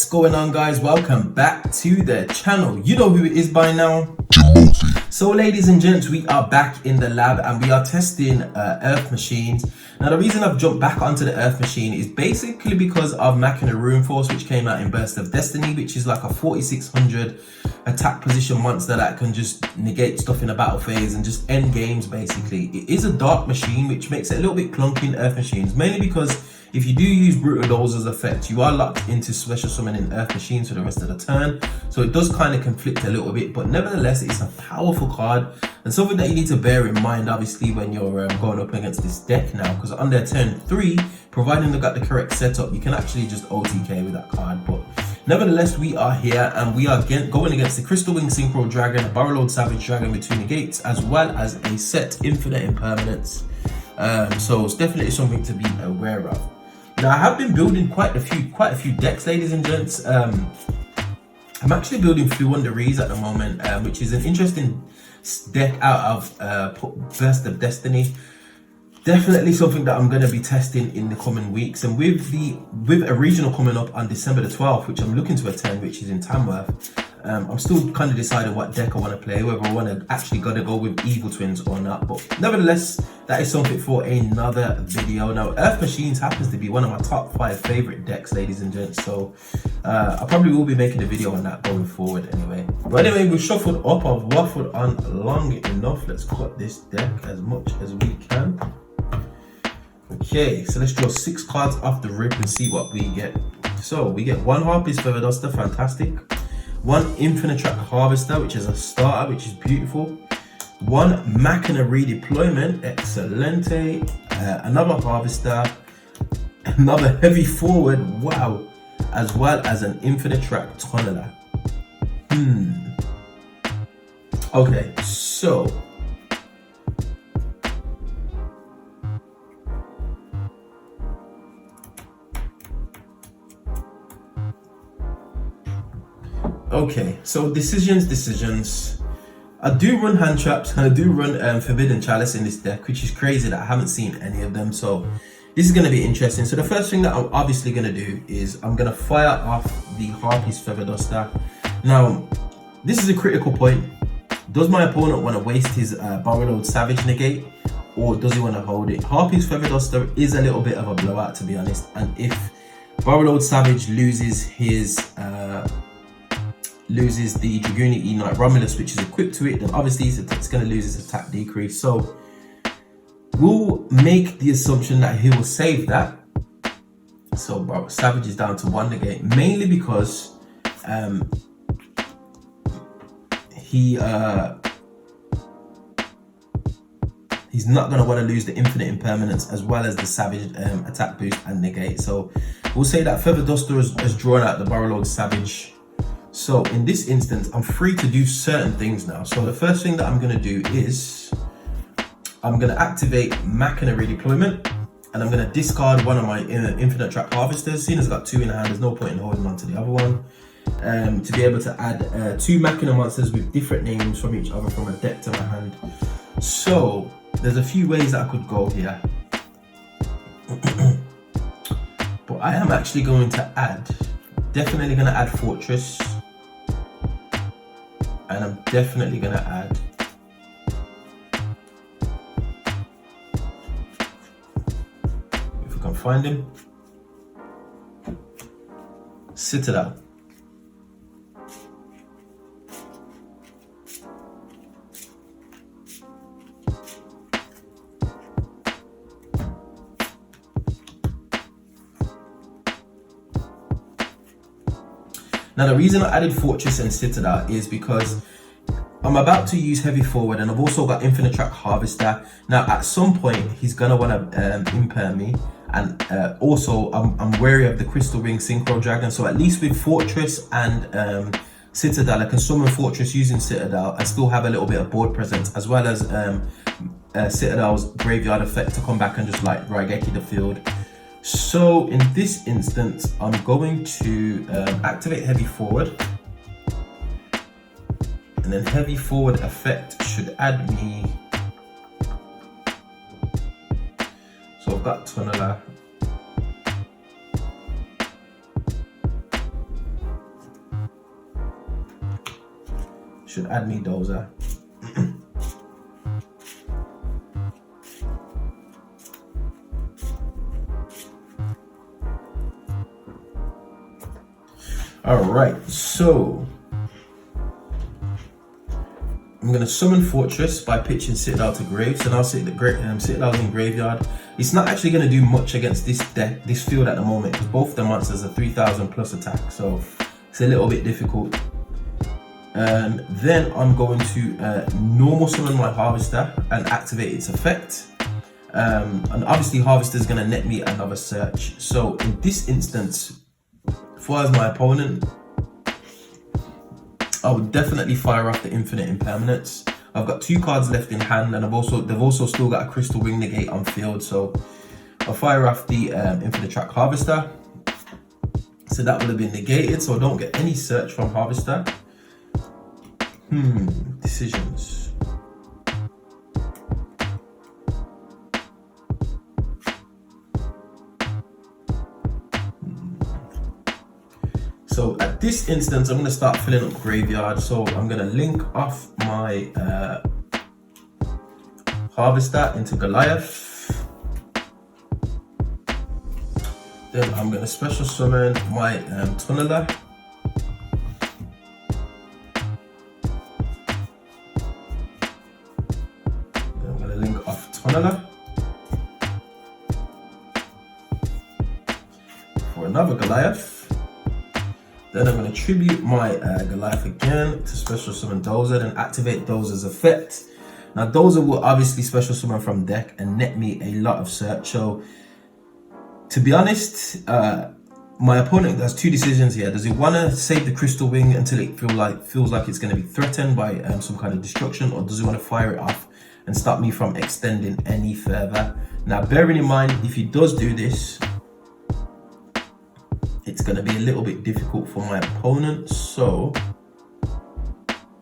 What's going on, guys? Welcome back to the channel. You know who it is by now, Jimothy. So ladies and gents, we are back in the lab and we are testing earth machines. Now the reason I've jumped back onto the earth machine is basically because of Machina Runeforce, which came out in Burst of Destiny, which is like a 4600 attack position monster that can just negate stuff in a battle phase and just end games basically. It is a dark machine, which makes it a little bit clunky in earth machines, mainly because if you do use Brutal Dozer's effect, you are locked into special summoning earth machines for the rest of the turn. So it does kind of conflict a little bit, but nevertheless, it's a powerful card and something that you need to bear in mind, obviously, when you're going up against this deck now, because on their turn 3, providing they got the correct setup, you can actually just OTK with that card. But nevertheless, we are here and we are going against the Crystal Wing Synchro Dragon, a Barrel-Load Savage Dragon with 2 negates, as well as a set Infinite Impermanence. So it's definitely something to be aware of. Now I have been building quite a few decks, ladies and gents. I'm actually building Fluunderies at the moment, which is an interesting deck out of Burst of Destiny. Definitely something that I'm going to be testing in the coming weeks, and with a regional coming up on December the 12th, which I'm looking to attend, which is in Tamworth. I'm still kind of deciding what deck I want to play, whether I want to actually gotta go with Evil Twins or not. But nevertheless, that is something for another video. Now, Earth Machines happens to be one of my top 5 favorite decks, ladies and gents. So I probably will be making a video on that going forward anyway. But anyway, we've shuffled up, I've waffled on long enough. Let's cut this deck as much as we can. Okay, so let's draw 6 cards off the rip and see what we get. So we get 1 Harpy's Feather Duster, fantastic. 1 Infinite Track Harvester, which is a starter, which is beautiful. 1 Machina Redeployment, excelente. Another Harvester, another Heavy Forward, wow, as well as an Infinite Track Tunneler. Okay, so decisions. I do run hand traps and I do run Forbidden Chalice in this deck, which is crazy that I haven't seen any of them. So this is going to be interesting. So the first thing that I'm obviously going to do is I'm going to fire off the Harpy's Feather Duster. Now, this is a critical point. Does my opponent want to waste his Barrel-Load Savage negate, or does he want to hold it? Harpy's Feather Duster is a little bit of a blowout, to be honest. And if Barrel-Load Savage loses his the Dragoonic Knight Romulus, which is equipped to it, then obviously it's going to lose its attack decrease. So we'll make the assumption that he will save that. So Savage is down to 1 negate, mainly because he's not going to want to lose the Infinite Impermanence as well as the Savage attack boost and negate. So we'll say that Feather Duster has drawn out the Barrel-Load Savage. So in this instance, I'm free to do certain things now. So the first thing that I'm going to do is I'm going to activate Machina Redeployment, and I'm going to discard one of my Infinite Track Harvesters. Seeing as I've got 2 in hand, there's no point in holding on to the other one. To be able to add 2 Machina monsters with different names from each other from a deck to my hand. So there's a few ways that I could go here. But I am actually going to definitely going to add Fortress. And I'm definitely going to add if we can find him, Citadel. Now the reason I added Fortress and Citadel is because I'm about to use Heavy Forward, and I've also got Infinite Track Harvester. Now at some point he's gonna want to impair me, and also I'm wary of the Crystal Wing Synchro Dragon. So at least with Fortress and Citadel, I can summon Fortress using Citadel and still have a little bit of board presence, as well as Citadel's Graveyard effect to come back and just like Raigeki the field. So in this instance, I'm going to activate Heavy Forward, and then Heavy Forward effect should add me. So I've got Tunneler, should add me dozer. All right, so I'm gonna summon Fortress by pitching Citadel to grave. So now Citadel's in graveyard. It's not actually gonna do much against this deck, this field at the moment, because both the monsters are 3,000 plus attack, so it's a little bit difficult. Then I'm going to normal summon my Harvester and activate its effect. And obviously Harvester is gonna net me another search. So in this instance, for as my opponent, I would definitely fire off the Infinite Impermanence. I've got 2 cards left in hand, and they've also still got a Crystal Wing negate on field. So I'll fire off the Infinite Track Harvester. So that would have been negated, so I don't get any search from Harvester. Decisions. So at this instance, I'm going to start filling up graveyard. So I'm going to link off my Harvester into Goliath. Then I'm going to special summon my Tunneler. Then I'm going to link off Tunneler for another Goliath. Then I'm going to tribute my Goliath again to special summon Dozer, then activate Dozer's effect. Now Dozer will obviously special summon from deck and net me a lot of search. So to be honest, my opponent has 2 decisions here. Does he want to save the Crystal Wing until it feels like it's going to be threatened by some kind of destruction, or does he want to fire it off and stop me from extending any further? Now bearing in mind, if he does do this, it's going to be a little bit difficult for my opponent, so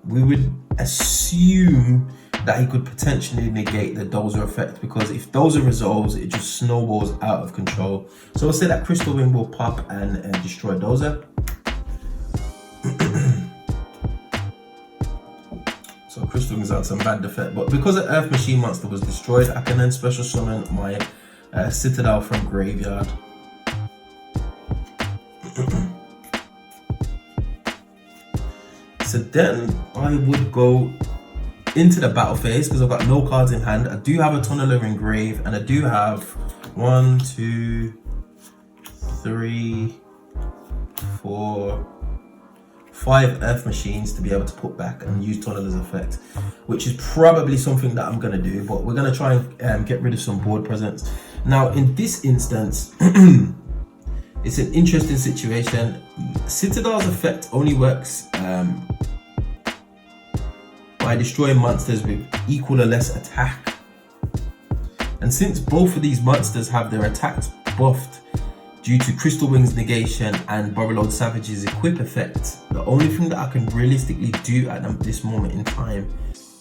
we would assume that he could potentially negate the Dozer effect, because if Dozer resolves, it just snowballs out of control. So we'll say that Crystal Wing will pop and destroy Dozer. So Crystal Wing's on some bad effect, but because the Earth Machine monster was destroyed, I can then special summon my Citadel from graveyard. So then I would go into the battle phase because I've got no cards in hand. I do have a Tunneler in grave, and I do have 1, 2, 3, 4, 5 Earth Machines to be able to put back and use Tunneler's effect, which is probably something that I'm going to do, but we're going to try and get rid of some board presence. Now in this instance, it's an interesting situation. Citadel's effect only works by destroying monsters with equal or less attack. And since both of these monsters have their attacks buffed due to Crystal Wing's negation and Borrowload Savage's equip effect, the only thing that I can realistically do at this moment in time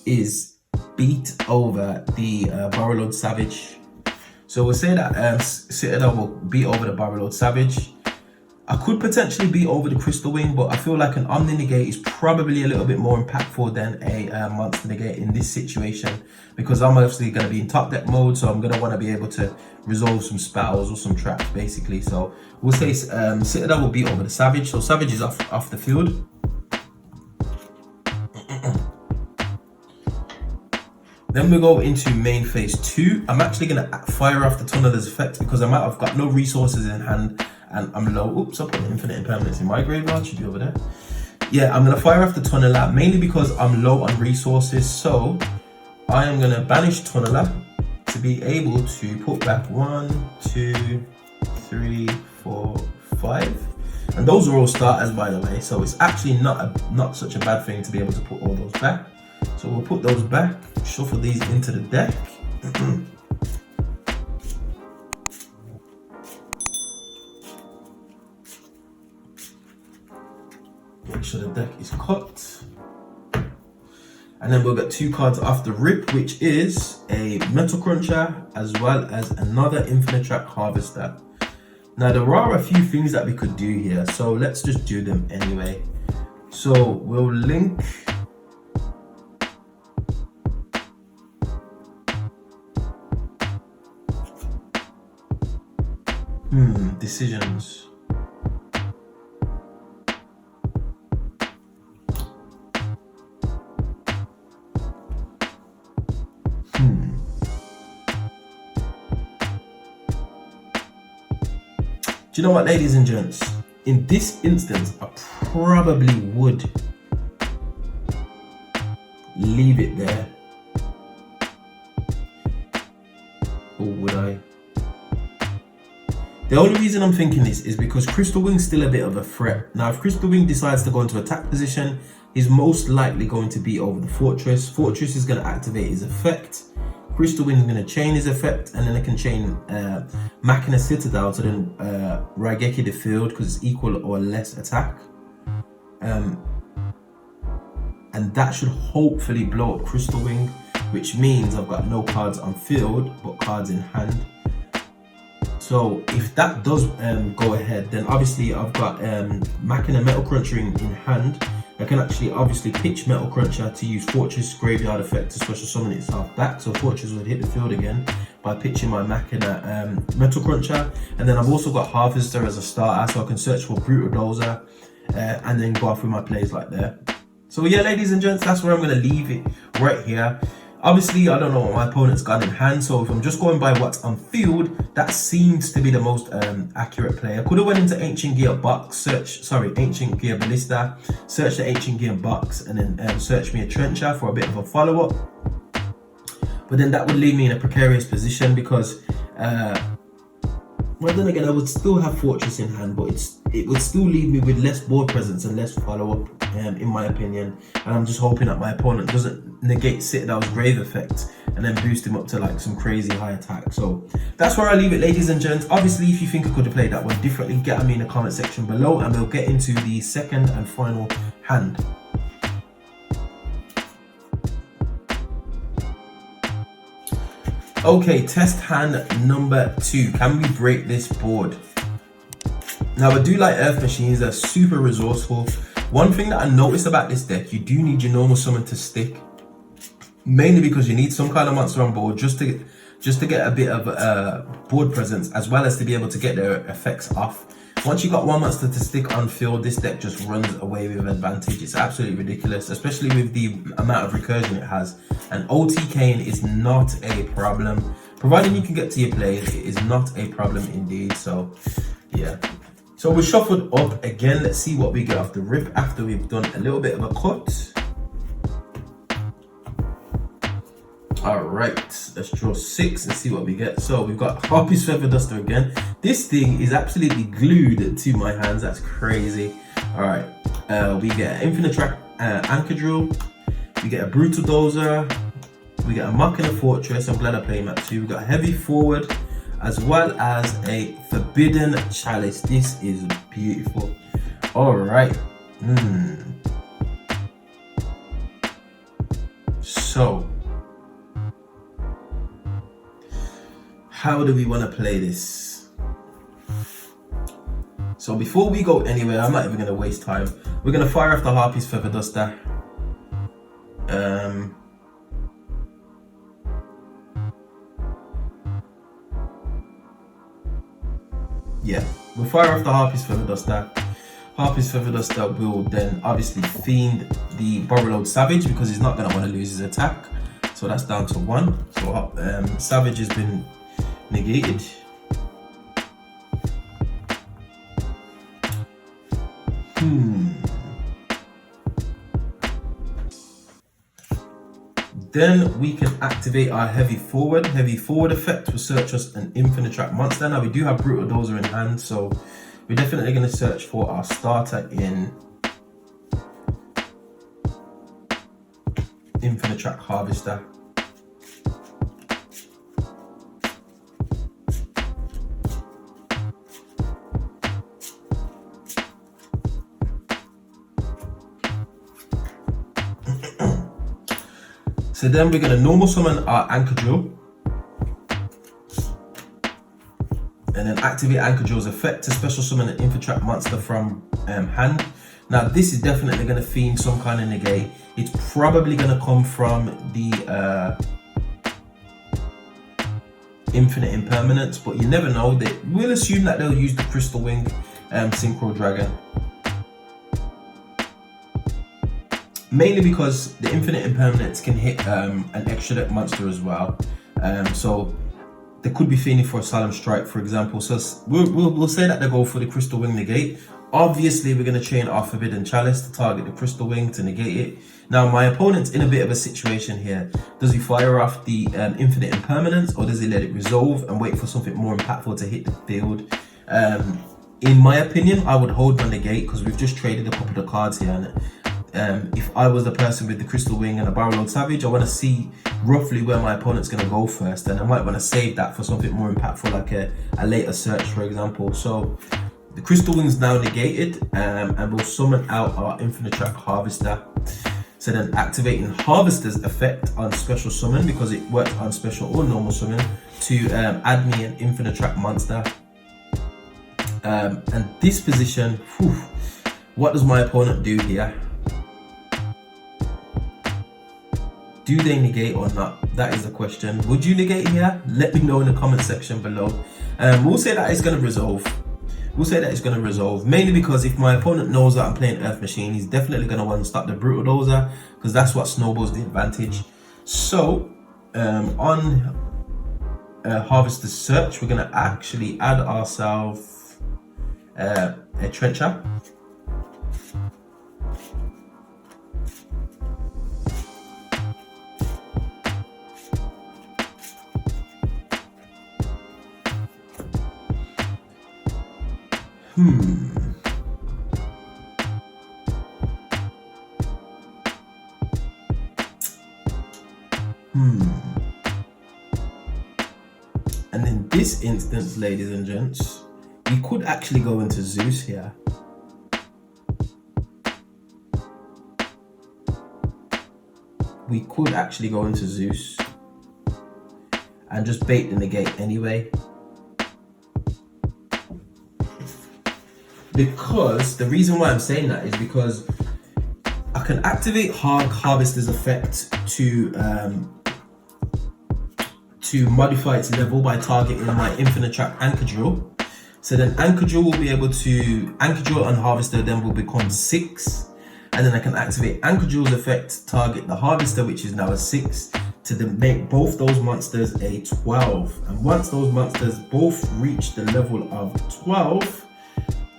is beat over the Borrowload Savage. So we'll say that Citadel will beat over the Borrowload Savage. I could potentially beat over the Crystal Wing, but I feel like an Omni Negate is probably a little bit more impactful than a Monster Negate in this situation, because I'm obviously going to be in top deck mode, so I'm going to want to be able to resolve some spells or some traps basically. So we'll say Citadel will beat over the Savage, so Savage is off the field. Then we go into main phase 2. I'm actually going to fire off the Tunneler's effect because I've got no resources in hand and I'm low. Oops, I put an Infinite Impermanence in my graveyard, should be over there. Yeah, I'm going to fire off the Tunneler mainly because I'm low on resources. So I am going to banish Tunneler to be able to put back 1, 2, 3, 4, 5. And those are all starters, by the way. So it's actually not such a bad thing to be able to put all those back. So we'll put those back, shuffle these into the deck. Make sure the deck is cut. And then we'll get 2 cards off the rip, which is a Metal Cruncher as well as another Infinite Track Harvester. Now there are a few things that we could do here, so let's just do them anyway. So we'll link Decisions. Do you know what, ladies and gents? In this instance, I probably would leave it there. Or would I? The only reason I'm thinking this is because Crystal Wing's still a bit of a threat. Now, if Crystal Wing decides to go into attack position, he's most likely going to be over the Fortress. Fortress is going to activate his effect. Crystal Wing is going to chain his effect, and then it can chain Machina Citadel to then Raigeki the field because it's equal or less attack. And that should hopefully blow up Crystal Wing, which means I've got no cards on field but cards in hand. So if that does go ahead, then obviously I've got Machina Metal Cruncher in hand. I can actually obviously pitch Metal Cruncher to use Fortress Graveyard effect to special summon itself back. So Fortress would hit the field again by pitching my Machina Metal Cruncher. And then I've also got Harvester as a starter, so I can search for Brutal Dozer and then go off with my plays like that. So yeah, ladies and gents, that's where I'm going to leave it right here. Obviously, I don't know what my opponent's got in hand, so if I'm just going by what's on field, that seems to be the most accurate play. I could have went into Ancient Gear box, Ancient Gear Ballista, search the Ancient Gear box, and then search me a Trencher for a bit of a follow-up. But then that would leave me in a precarious position because, well, then again, I would still have Fortress in hand, but it would still leave me with less board presence and less follow-up, in my opinion. And I'm just hoping that my opponent doesn't negate Citadel's Grave effect and then boost him up to like some crazy high attack. So that's where I leave it, ladies and gents. Obviously, if you think I could have played that one differently, get at me in the comment section below, and we'll get into the second and final hand. Okay, test hand number 2. Can we break this board? Now, I do like Earth Machines. They're super resourceful. One thing that I noticed about this deck, you do need your normal summon to stick. Mainly because you need some kind of monster on board just to get a bit of board presence, as well as to be able to get their effects off. Once you got one monster to stick on field, this deck just runs away with advantage. It's absolutely ridiculous, especially with the amount of recursion it has. And OTKing is not a problem. Providing you can get to your plays, it is not a problem indeed. So, yeah. So we're shuffled up again. Let's see what we get off the rip after we've done a little bit of a cut. All right, let's draw 6 and see what we get. So we've got Harpy's Feather Duster again. This thing is absolutely glued to my hands. That's crazy. All right, we get an Infinite Track Anchor Drill. We get a Brutal Dozer. We get a Machina Fortress. I'm glad I played map 2. We got a Heavy Forward, as well as a Forbidden Chalice. This is beautiful. All right. So, how do we want to play this? So before we go anywhere, I'm not even going to waste time. We're going to fire off the Harpy's Feather Duster. Yeah, we'll fire off the Harpy's Feather Duster. Harpy's Feather Duster will then obviously fiend the Borrowload Savage because he's not going to want to lose his attack. So that's down to 1. So Savage has been negated. Then we can activate our Heavy Forward. Heavy Forward effect will search us an Infinite Track monster. Now we do have Brutal Dozer in hand, so we're definitely going to search for our starter in Infinite Track Harvester. So then we're going to normal summon our Anchor Drill. And then activate Anchor Drill's effect to special summon an Infiltrate monster from hand. Now this is definitely going to fiend some kind of negate. It's probably going to come from the infinite impermanence, but you never know. We'll assume that they'll use the Crystal Wing Synchro Dragon. Mainly because the infinite impermanence can hit an extra deck monster as well. So they could be feeling for a Solemn Strike, for example. So we'll say that they go for the Crystal Wing negate. Obviously, we're going to chain our Forbidden Chalice to target the Crystal Wing to negate it. Now, my opponent's in a bit of a situation here. Does he fire off the infinite impermanence, or does he let it resolve and wait for something more impactful to hit the field? In my opinion, I would hold my negate because we've just traded a couple of the cards here. And if I was the person with the Crystal Wing and a Barrel Savage, I want to see roughly where my opponent's going to go first, and I might want to save that for something more impactful, like a later search, for example. So the Crystal Wing's now negated, and we'll summon out our Infinite Track Harvester. So then activating Harvester's effect on Special Summon, because it works on Special or Normal Summon, to add me an Infinite Track monster. And this position, what does my opponent do here? Do they negate or not? That is the question. Would you negate here? Let me know in the comment section below. We'll say that it's going to resolve. We'll say that it's going to resolve, mainly because if my opponent knows that I'm playing Earth Machine, he's definitely going to want to start the Brutal Dozer, because that's what snowballs the advantage. So on Harvester's Search, we're going to actually add ourselves a Trencher. And in this instance, ladies and gents, we could actually go into Zeus here. We could actually go into Zeus and just bait the negate anyway. Because the reason why I'm saying that is because I can activate Harvester's effect to modify its level by targeting my Infinite Track Anchor Drill. So then Anchor Drill will be able to Anchor Drill on Harvester then will become 6, and then I can activate Anchor Drill's effect, target the Harvester, which is now a 6, to then make both those monsters a 12. And once those monsters both reach the level of 12,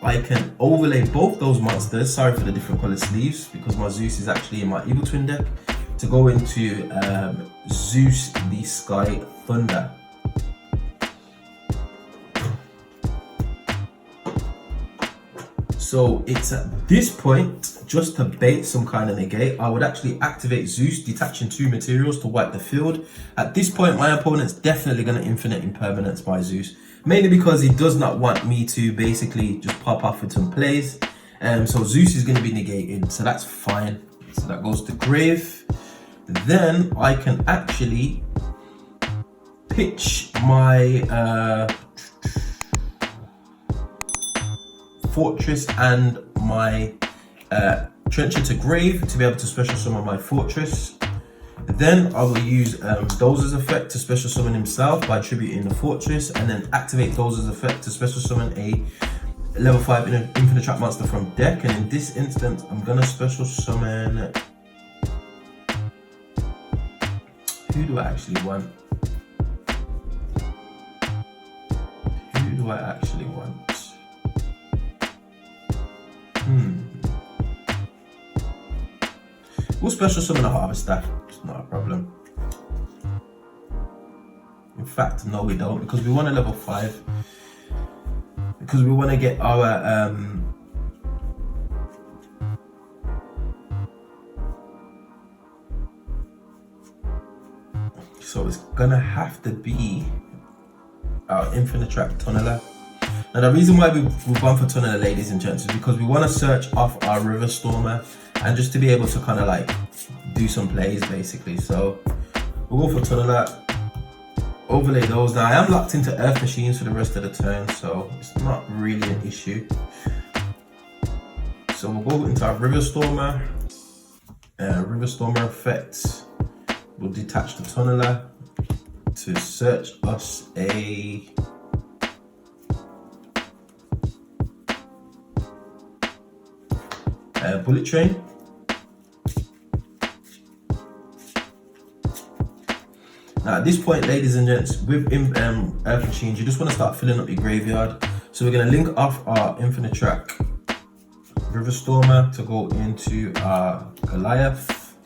I can overlay both those monsters, sorry for the different color sleeves, because my Zeus is actually in my Evil Twin deck, to go into Zeus the Sky Thunder. So it's at this point, just to bait some kind of negate, I would actually activate Zeus, detaching 2 materials to wipe the field. At this point, my opponent's definitely going to Infinite Impermanence my Zeus. Mainly because he does not want me to basically just pop off with some plays. So Zeus is going to be negated, so that's fine. So that goes to grave. Then I can actually pitch my Fortress and my Trencher to grave to be able to special summon my Fortress. Then I will use Dozer's effect to special summon himself by tributing the Fortress, and then activate Dozer's effect to special summon a level 5 Infinite Trap monster from deck. And in this instance, I'm gonna special summon. Who do I actually want? Who do I actually want? We'll special summon a Harvester. It's not a problem. In fact, no, we don't, because we want a level 5. Because we want to get our so it's gonna have to be our Infinite Track Tunneler. Now the reason why we've gone for Tunneler, ladies and gents, is because we want to search off our River Stormer, and just to be able to kind of like do some plays basically. So we'll go for Tunneler, overlay those. Now I am locked into Earth Machines for the rest of the turn, so it's not really an issue. So we'll go into our River Stormer, River Stormer effects. We'll detach the Tunneler. to search us a bullet train. Now at this point, ladies and gents, with Earth Machines, you just want to start filling up your graveyard. So we're going to link off our Infinite Track River Stormer to go into our Goliath.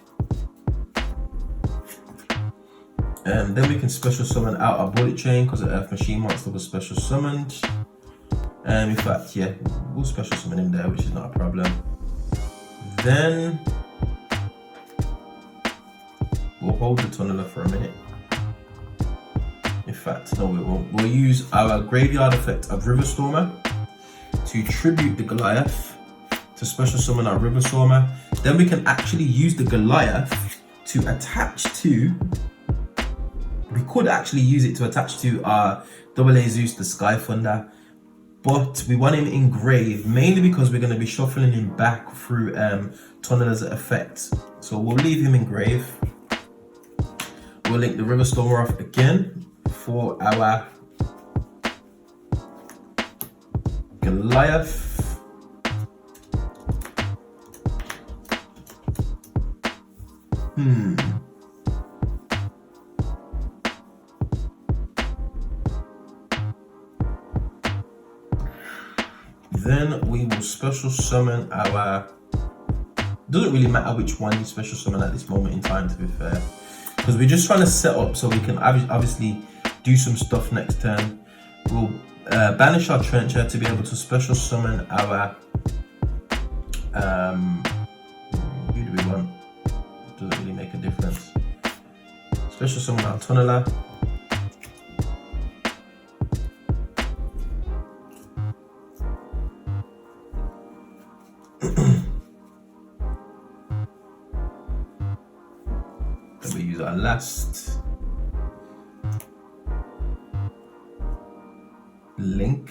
And then we can special summon out our bullet train because the Earth Machine monster was special summoned. In fact, yeah, we'll special summon him there, which is not a problem. Then we'll hold the tunneler for a minute. In fact, no, we won't. We'll use our graveyard effect of River Stormer to tribute the Goliath to special summon our River Stormer. Then we can actually use the Goliath to attach to. We could actually use it to attach to our AA Zeus, the Sky Thunder, but we want him engraved mainly because we're going to be shuffling him back through Tunneler's effect. So we'll leave him engraved. We'll link the River Stormer off again for our Goliath. Then we will special summon our. Doesn't really matter which one you special summon at this moment in time, to be fair, because we're just trying to set up so we can obviously do some stuff next turn. We'll banish our Trencher to be able to special summon our. Who do we want? Doesn't really make a difference. Special summon our Tunneler. Then we use our last link.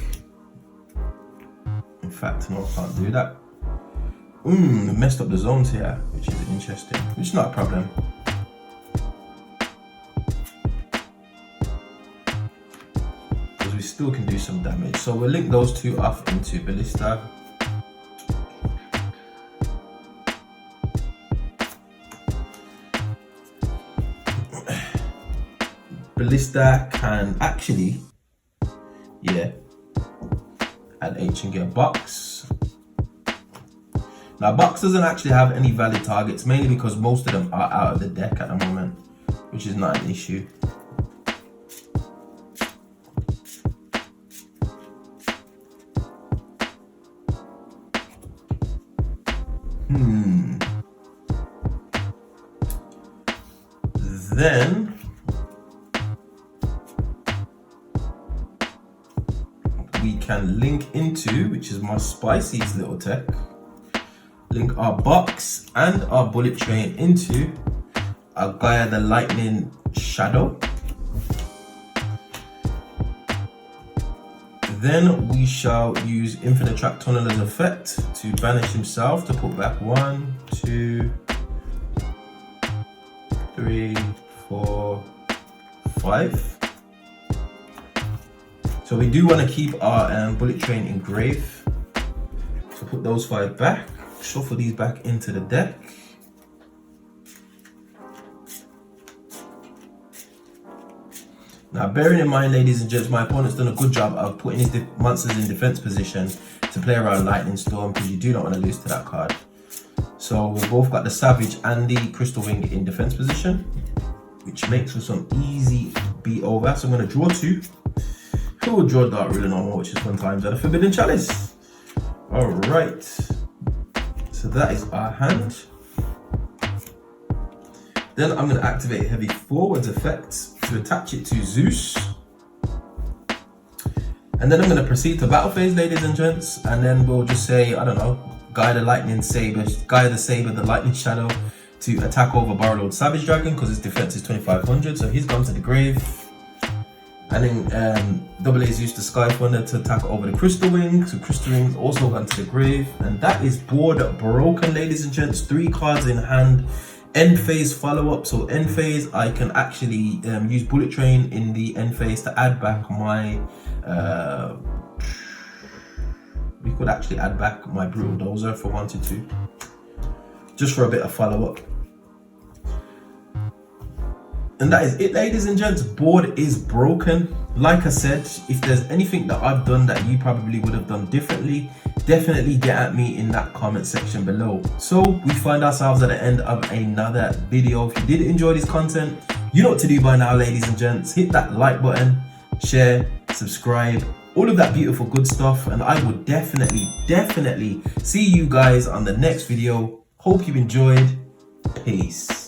In fact, no, I can't do that. Messed up the zones here, which is interesting. Which is not a problem. Because we still can do some damage. So we'll link those two off into Ballista. Ballista can actually, yeah, add H and get a box. Now, box doesn't actually have any valid targets, mainly because most of them are out of the deck at the moment, which is not an issue. Then we can link into, which is my Spicy's little tech, link our box and our bullet train into our Gaia the Lightning Shadow. Then we shall use Infinite Track Tunneler's effect to banish himself to put back 1, 2, 3, 4, 5. So we do want to keep our bullet train engraved. So put those 5 back, shuffle these back into the deck. Now, bearing in mind, ladies and gents, my opponent's done a good job of putting his monsters in defense position to play around Lightning Storm, because you do not want to lose to that card. So we've both got the Savage and the Crystal Wing in defense position, which makes for some easy beat over. So I'm going to draw 2. Who will draw Dark Ruler normal, which is 1 times, and a Forbidden Chalice. Alright. So that is our hand. Then I'm going to activate Heavy Forwards effect to attach it to Zeus. And then I'm going to proceed to battle phase, ladies and gents. And then we'll just say, I don't know, Gaia the Lightning Saber, Gaia the Saber, the Lightning Shadow to attack over Barrowlord Savage Dragon, because his defense is 2500. So he's gone to the grave. And then AA Zeus the Sky Thunder to attack over the Crystal Wing. So Crystal Wing's also gone to the grave. And that is board broken, ladies and gents. 3 cards in hand. end phase follow-up. So end phase, I can actually use bullet train in the end phase to add back my we could actually add back my brutal dozer if I wanted to, just for a bit of follow-up. And that is it, ladies and gents. Board is broken. Like I said, if there's anything that I've done that you probably would have done differently, definitely get at me in that comment section below. So we find ourselves at the end of another video. If you did enjoy this content, you know what to do by now, ladies and gents. Hit that like button, share, subscribe, all of that beautiful good stuff. And I would definitely see you guys on the next video. Hope you enjoyed. Peace.